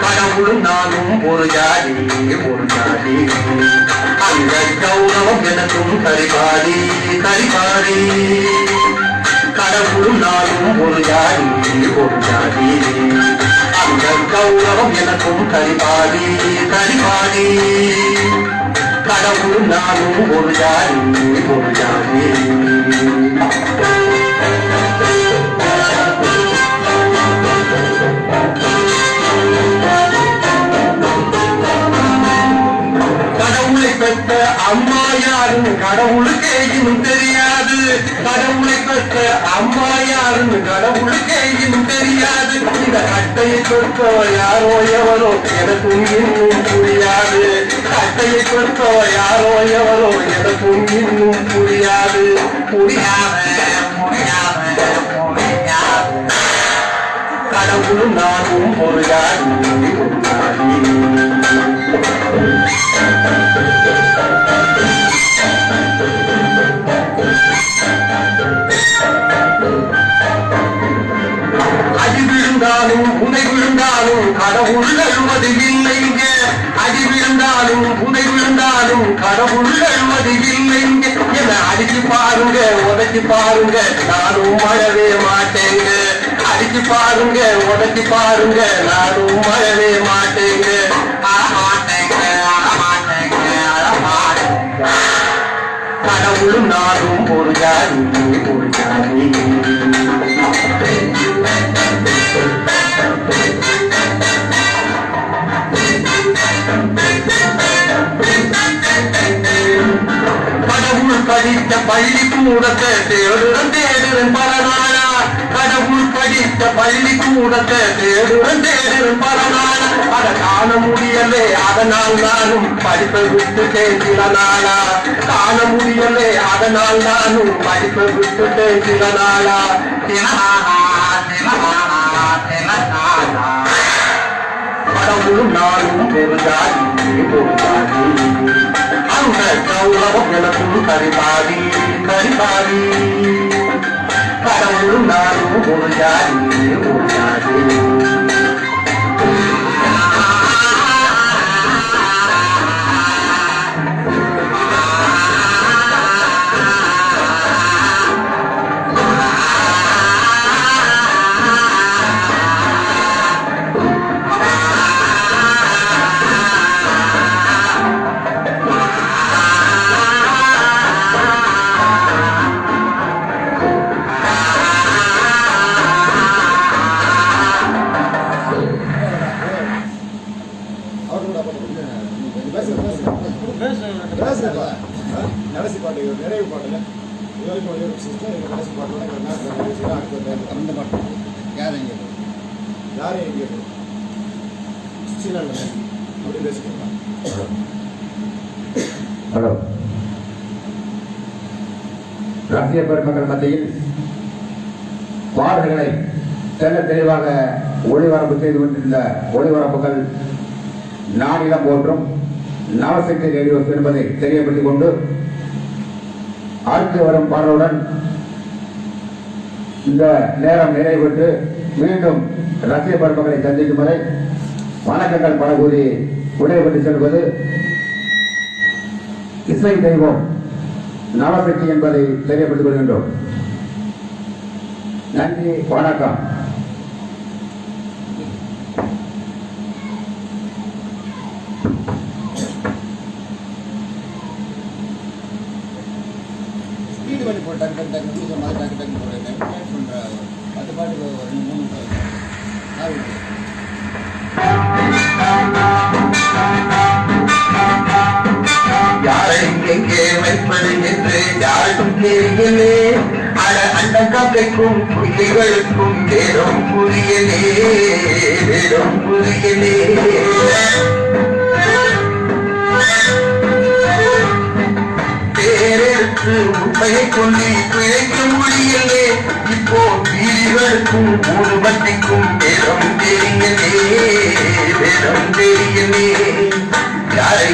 கடவுளும் நானும் ஒரு ஜாதி ஒரு ஜாதி அந்த கௌரவம் எனக்கும் கரிபாடி கரிபாடி கடவுளும் நானும் ஒரு ஜாதி ஒரு ஜாதி கடவுளை பெற்ற அம்மா யாருன்னு கடவுளுக்கே இன்னும் தெரியாது கடவுளை பெற்ற அம்மா யாருன்னு கடவுளுக்கே இன்னும் தெரியாது இந்த கட்டையை பெற்றவர் யாரோ எவரோ எனக்கும் இன்னும் புரியாது கட்டையை பெற்றவர் யாரோ எவரோ எனக்கும் இன்னும் புரியாது புரியாத புரியாத புரியாது கடவுளும் நானும் ஒரு ஜாதி ஒரு ஜாதி அடி விழுந்தாலும் புதை விழுந்தாலும் கடவுள் எழுவது இல்லைங்க அடி விழுந்தாலும் புதை விழுந்தாலும் கடவுள் எழுவது இல்லைங்க என அடிச்சு பாருங்க உதைச்சு பாருங்க நானும் மழவே மாட்டேங்க அடிச்சு பாருங்க உதைச்சு பாருங்க நானும் மழவே மாட்டேங்க கடவுளும் நானும் ஒரு ஜாதி ஒரு ஜாதி கடவுள் படித்த பள்ளிக்கூடத்தை தேடுறன் தேடுறன் பல நாளா கடவுள் படித்த பள்ளிக்கூடத்தை தேடுறன் தேடுறன் பல நாளா அதை காண முடியலே அதனால் நானும் படிப்பை விட்டுட்டேன் சில நாளா காண முடியலே அதனால் நானும் படிப்பை விட்டுட்டேன் சில நாளா கடவுளும் நானும் ஒரு ஜாதி ஒரு ஜாதி அந்த கௌரவம் எனக்கும் கரிபாடி கரிபாடி கடவுளும் நானும் ஒரு ஜாதி ஒரு ஜாதி கடைசி பாட்டு நிறைவு பாட்டுல கடைசி பாட்டு அந்த பாட்டு யாரையும் கேட்கும் அப்படி பேசிக்கலாம். ஹலோ, ரசிக பெருமக்கள் மத்தியில் பாடல்களை தெல்ல தெளிவாக ஒளிபரப்பு செய்து கொண்டிருந்த ஒளிபரப்புகள் நாடிலம் போன்றும் நவசக்தி ரேடியோ என்பதை தெரியப்படுத்திக் கொண்டு அடுத்து வரும் பாடலுடன் இந்த நேரம் நிறைவேற்று மீண்டும் ரசிக பெருமக்களை சந்திக்கும் வரை வணக்கங்கள் பல கூறி விடைபெற்று செல்வது இசை தெய்வம் நவசக்தி என்பதை தெரியப்படுத்திக் கொள்கின்றோம். நன்றி, வணக்கம். யாரை எங்கே வைப்பது என்று யாருக்கும் தெரியலே. அட அண்ட தந்தைக்கும் புள்ளிகளுக்கும் வேடம் புரியலே வேடம் புரியலே பேரெடுத்து உண்மையை சொல்லி பிழைக்க முடியலே இப்போ வீடுகளுக்கும் ஊதுபத்திக்கும் வேடம் தெரியலே வேடம் தெரியலே யாரை